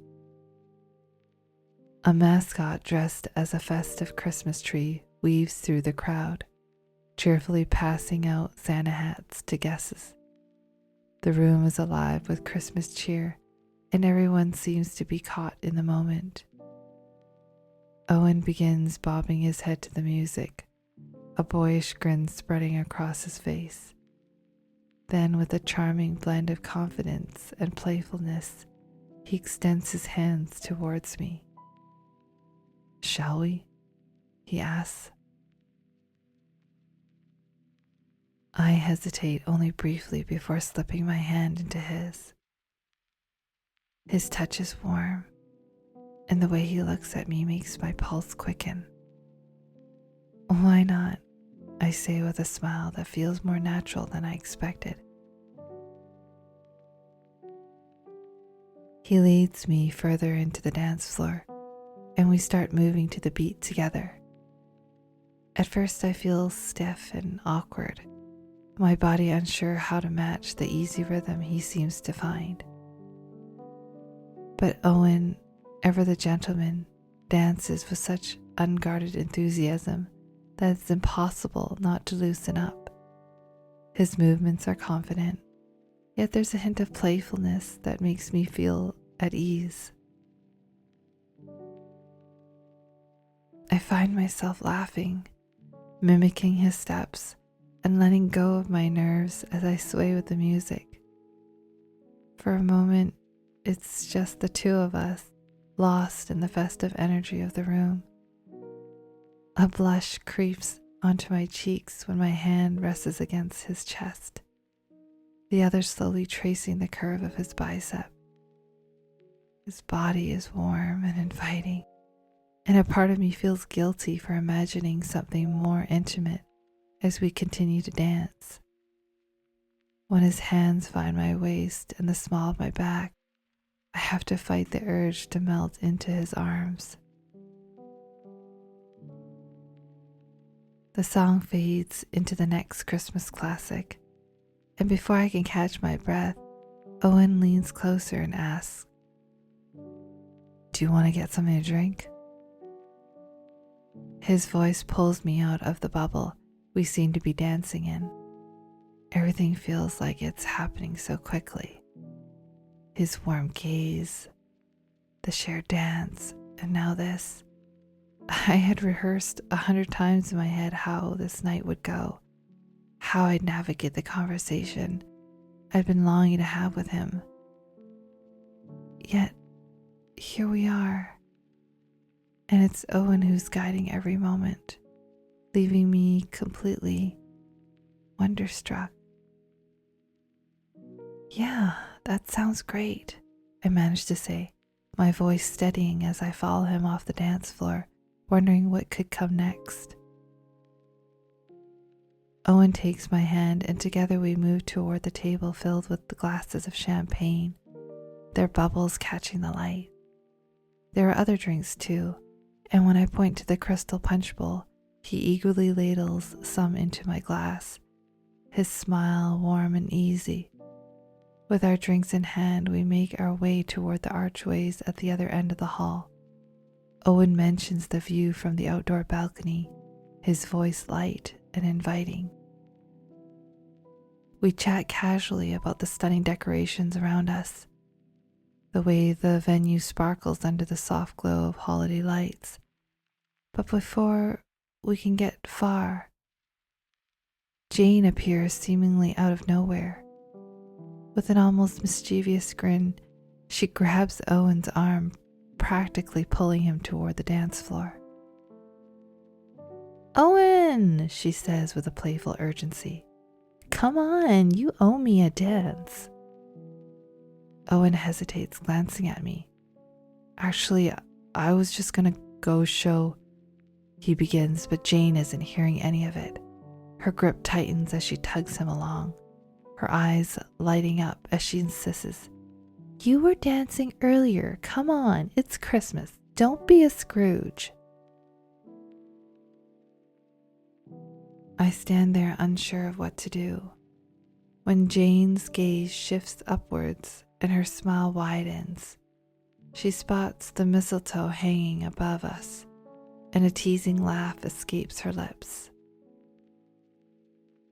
A mascot dressed as a festive Christmas tree weaves through the crowd, cheerfully passing out Santa hats to guests. The room is alive with Christmas cheer, and everyone seems to be caught in the moment. Owen begins bobbing his head to the music, a boyish grin spreading across his face. Then, with a charming blend of confidence and playfulness, he extends his hands towards me. "Shall we?" he asks. I hesitate only briefly before slipping my hand into his. His touch is warm, and the way he looks at me makes my pulse quicken. "Why not?" I say with a smile that feels more natural than I expected. He leads me further into the dance floor, and we start moving to the beat together. At first I feel stiff and awkward, my body unsure how to match the easy rhythm he seems to find. But Owen, ever the gentleman, dances with such unguarded enthusiasm that it's impossible not to loosen up. His movements are confident, yet there's a hint of playfulness that makes me feel at ease. I find myself laughing, mimicking his steps, and letting go of my nerves as I sway with the music. For a moment, it's just the two of us, lost in the festive energy of the room. A blush creeps onto my cheeks when my hand rests against his chest, the other slowly tracing the curve of his bicep. His body is warm and inviting, and a part of me feels guilty for imagining something more intimate as we continue to dance. When his hands find my waist and the small of my back, I have to fight the urge to melt into his arms. The song fades into the next Christmas classic, and before I can catch my breath, Owen leans closer and asks, "Do you want to get something to drink?" His voice pulls me out of the bubble we seem to be dancing in. Everything feels like it's happening so quickly. His warm gaze, the shared dance, and now this. I had rehearsed 100 times in my head how this night would go, how I'd navigate the conversation I'd been longing to have with him. Yet, here we are, and it's Owen who's guiding every moment, leaving me completely wonderstruck. Yeah, that sounds great, I managed to say, my voice steadying as I follow him off the dance floor, wondering what could come next. Owen takes my hand and together we move toward the table filled with the glasses of champagne, their bubbles catching the light. There are other drinks too, and when I point to the crystal punch bowl, he eagerly ladles some into my glass, his smile warm and easy. With our drinks in hand, we make our way toward the archways at the other end of the hall. Owen mentions the view from the outdoor balcony, his voice light and inviting. We chat casually about the stunning decorations around us, the way the venue sparkles under the soft glow of holiday lights. But before we can get far, Jane appears seemingly out of nowhere. With an almost mischievous grin, she grabs Owen's arm, practically pulling him toward the dance floor. "Owen," she says with a playful urgency, "come on, you owe me a dance." Owen hesitates, glancing at me. "Actually, I was just gonna go show," he begins, but Jane isn't hearing any of it. Her grip tightens as she tugs him along, her eyes lighting up as she insists, "You were dancing earlier. Come on, it's Christmas. Don't be a Scrooge." I stand there unsure of what to do, when Jane's gaze shifts upwards and her smile widens. She spots the mistletoe hanging above us, and a teasing laugh escapes her lips.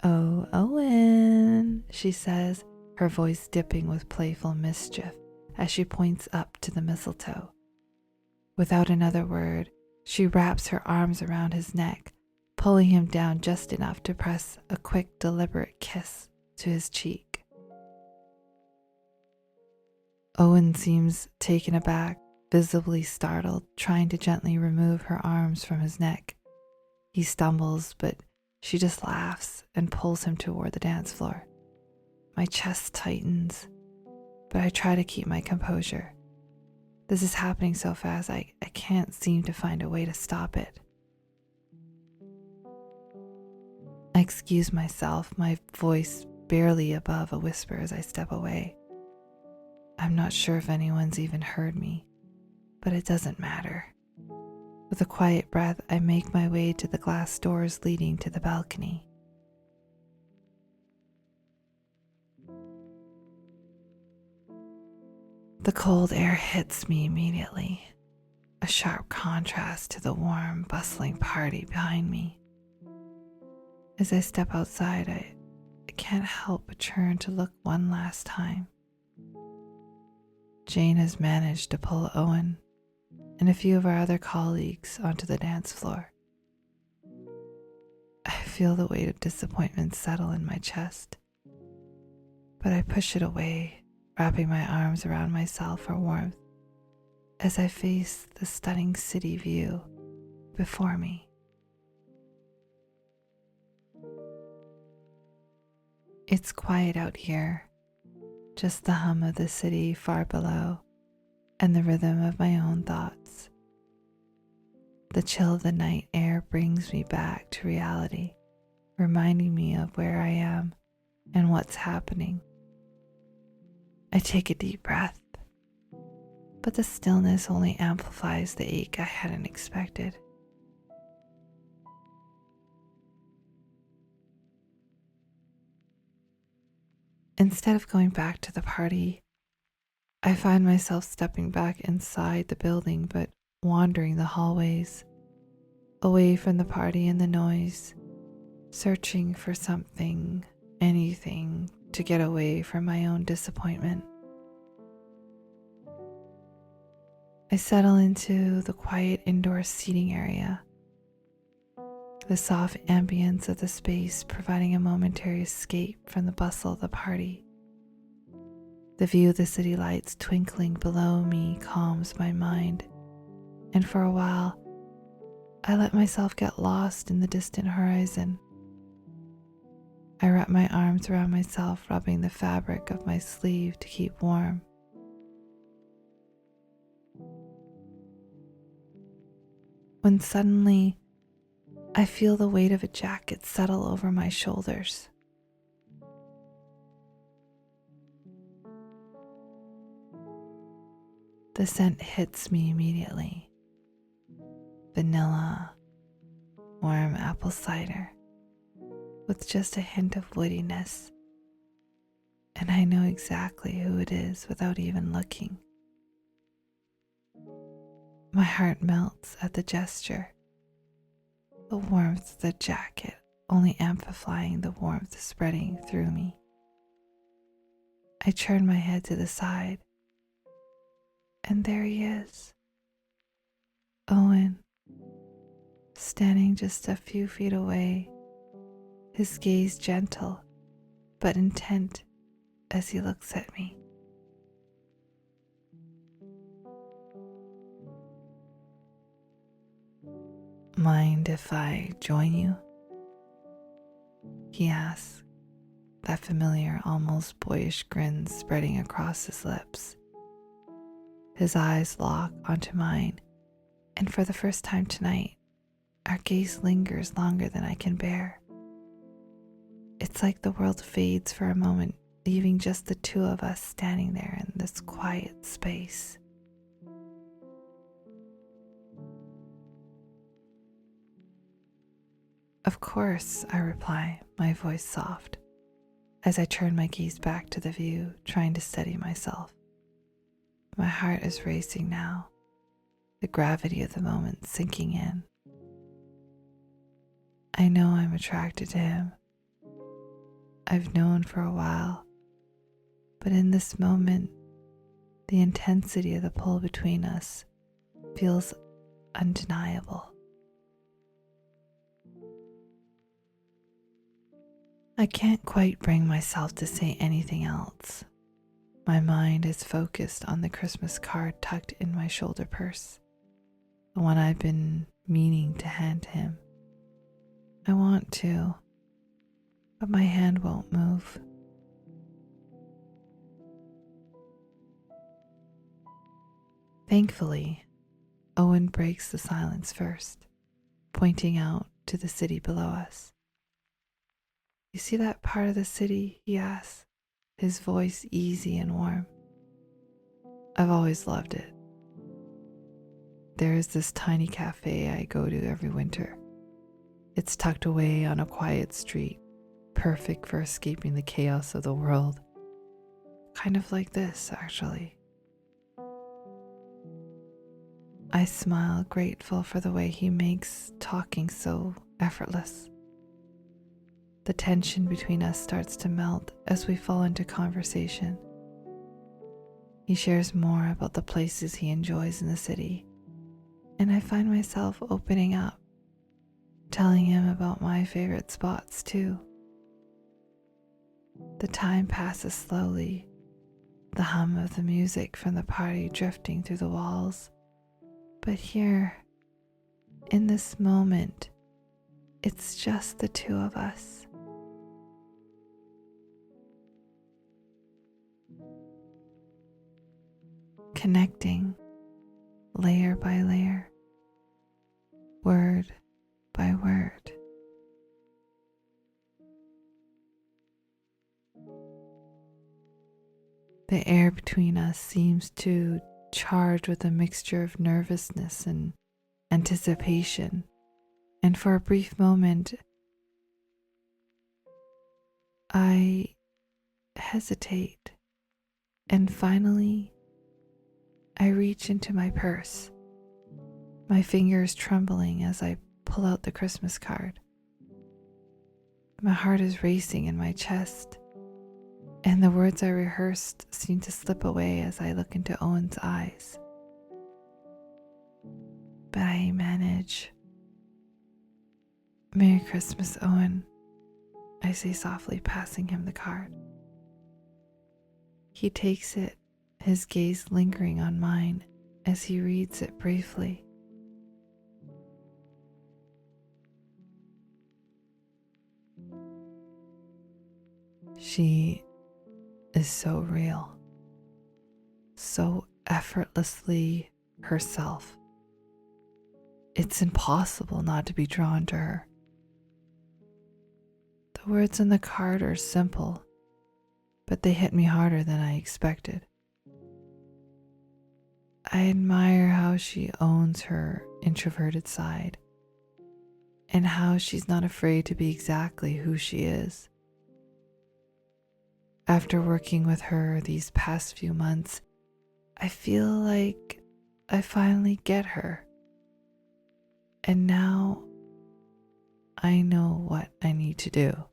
"Oh, Owen," she says, her voice dipping with playful mischief as she points up to the mistletoe. Without another word, she wraps her arms around his neck, pulling him down just enough to press a quick, deliberate kiss to his cheek. Owen seems taken aback, visibly startled, trying to gently remove her arms from his neck. He stumbles, but she just laughs and pulls him toward the dance floor. My chest tightens, but I try to keep my composure. This is happening so fast, I can't seem to find a way to stop it. I excuse myself, my voice barely above a whisper as I step away. I'm not sure if anyone's even heard me, but it doesn't matter. With a quiet breath, I make my way to the glass doors leading to the balcony. The cold air hits me immediately, a sharp contrast to the warm, bustling party behind me. As I step outside, I can't help but turn to look one last time. Jane has managed to pull Owen and a few of our other colleagues onto the dance floor. I feel the weight of disappointment settle in my chest, but I push it away, wrapping my arms around myself for warmth as I face the stunning city view before me. It's quiet out here, just the hum of the city far below and the rhythm of my own thoughts. The chill of the night air brings me back to reality, reminding me of where I am and what's happening. I take a deep breath, but the stillness only amplifies the ache I hadn't expected. Instead of going back to the party, I find myself stepping back inside the building but wandering the hallways, away from the party and the noise, searching for something, anything, to get away from my own disappointment. I settle into the quiet indoor seating area, the soft ambience of the space providing a momentary escape from the bustle of the party. The view of the city lights twinkling below me calms my mind, and for a while, I let myself get lost in the distant horizon. I wrap my arms around myself, rubbing the fabric of my sleeve to keep warm. When suddenly, I feel the weight of a jacket settle over my shoulders. The scent hits me immediately. Vanilla, warm apple cider, with just a hint of woodiness. And I know exactly who it is without even looking. My heart melts at the gesture, the warmth of the jacket only amplifying the warmth spreading through me. I turn my head to the side, and there he is, Owen, standing just a few feet away, his gaze gentle but intent as he looks at me. Mind if I join you? He asks, that familiar, almost boyish grin spreading across his lips. His eyes lock onto mine, and for the first time tonight, our gaze lingers longer than I can bear. It's like the world fades for a moment, leaving just the two of us standing there in this quiet space. Of course, I reply, my voice soft, as I turn my gaze back to the view, trying to steady myself. My heart is racing now, the gravity of the moment sinking in. I know I'm attracted to him. I've known for a while, but in this moment, the intensity of the pull between us feels undeniable. I can't quite bring myself to say anything else. My mind is focused on the Christmas card tucked in my shoulder purse, the one I've been meaning to hand to him. I want to, but my hand won't move. Thankfully, Owen breaks the silence first, pointing out to the city below us. You see that part of the city? He asks, his voice easy and warm. I've always loved it. There is this tiny cafe I go to every winter. It's tucked away on a quiet street, perfect for escaping the chaos of the world. Kind of like this, actually. I smile, grateful for the way he makes talking so effortless. The tension between us starts to melt as we fall into conversation. He shares more about the places he enjoys in the city, and I find myself opening up, telling him about my favorite spots too. The time passes slowly, the hum of the music from the party drifting through the walls. But here, in this moment, it's just the two of us. Connecting layer by layer, word by word. The air between us seems to charge with a mixture of nervousness and anticipation, and for a brief moment, I hesitate, and finally, I reach into my purse, my fingers trembling as I pull out the Christmas card. My heart is racing in my chest, and the words I rehearsed seem to slip away as I look into Owen's eyes. but I manage. Merry Christmas, Owen, I say softly, passing him the card. He takes it, his gaze lingering on mine as he reads it briefly. She is so real, so effortlessly herself. It's impossible not to be drawn to her. The words on the card are simple, but they hit me harder than I expected. I admire how she owns her introverted side and how she's not afraid to be exactly who she is. After working with her these past few months, I feel like I finally get her. And now I know what I need to do.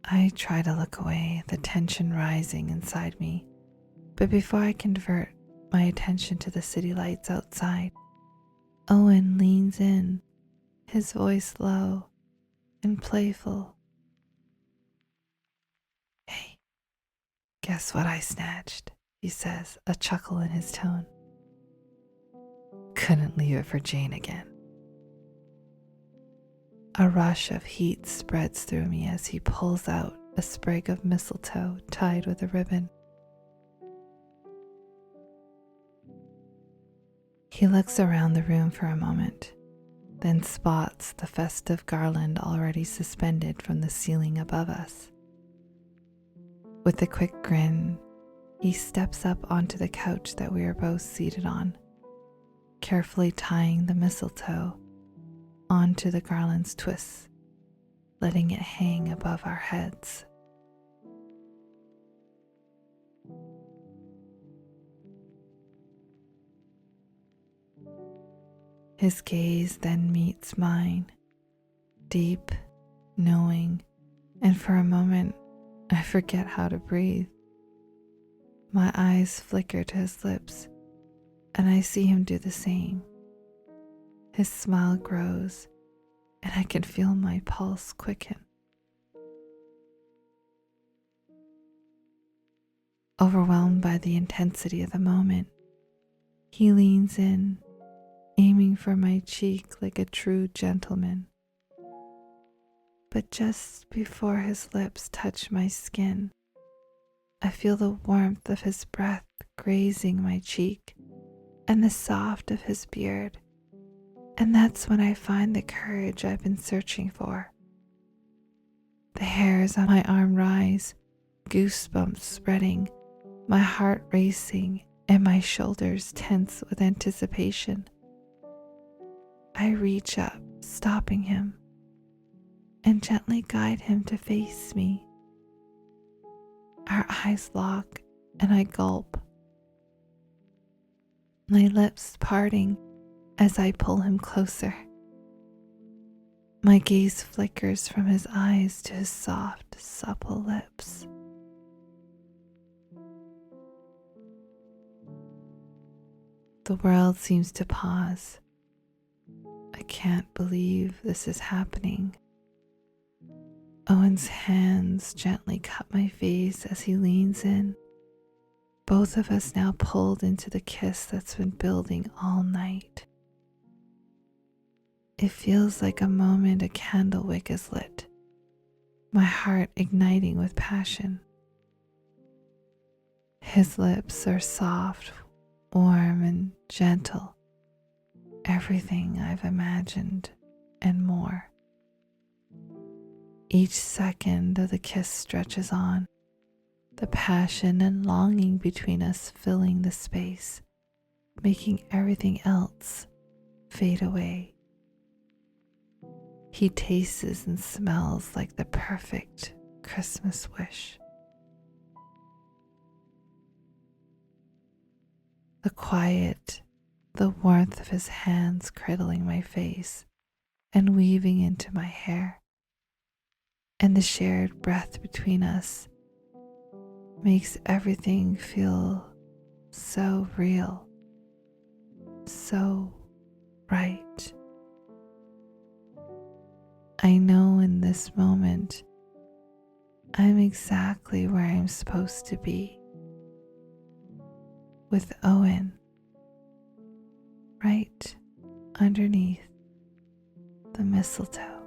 I try to look away, the tension rising inside me, but before I convert my attention to the city lights outside, Owen leans in, his voice low and playful. Hey, guess what I snatched? He says, a chuckle in his tone. Couldn't leave it for Jane again. A rush of heat spreads through me as he pulls out a sprig of mistletoe tied with a ribbon. He looks around the room for a moment, then spots the festive garland already suspended from the ceiling above us. With a quick grin, he steps up onto the couch that we are both seated on, carefully tying the mistletoe onto the garland's twists, letting it hang above our heads. His gaze then meets mine, deep, knowing, and for a moment I forget how to breathe. My eyes flicker to his lips, and I see him do the same. His smile grows, and I can feel my pulse quicken. Overwhelmed by the intensity of the moment, he leans in, aiming for my cheek like a true gentleman. But just before his lips touch my skin, I feel the warmth of his breath grazing my cheek and the soft of his beard, and that's when I find the courage I've been searching for. The hairs on my arm rise, goosebumps spreading, my heart racing, and my shoulders tense with anticipation. I reach up, stopping him, and gently guide him to face me. Our eyes lock, and I gulp, my lips parting as I pull him closer. My gaze flickers from his eyes to his soft, supple lips. The world seems to pause. I can't believe this is happening. Owen's hands gently cup my face as he leans in, both of us now pulled into the kiss that's been building all night. It feels like a moment a candle wick is lit, my heart igniting with passion. His lips are soft, warm, and gentle, everything I've imagined and more. Each second of the kiss stretches on, the passion and longing between us filling the space, making everything else fade away. He tastes and smells like the perfect Christmas wish. The quiet, the warmth of his hands cradling my face and weaving into my hair, and the shared breath between us makes everything feel so real, so right. I know in this moment I'm exactly where I'm supposed to be, with Owen right underneath the mistletoe.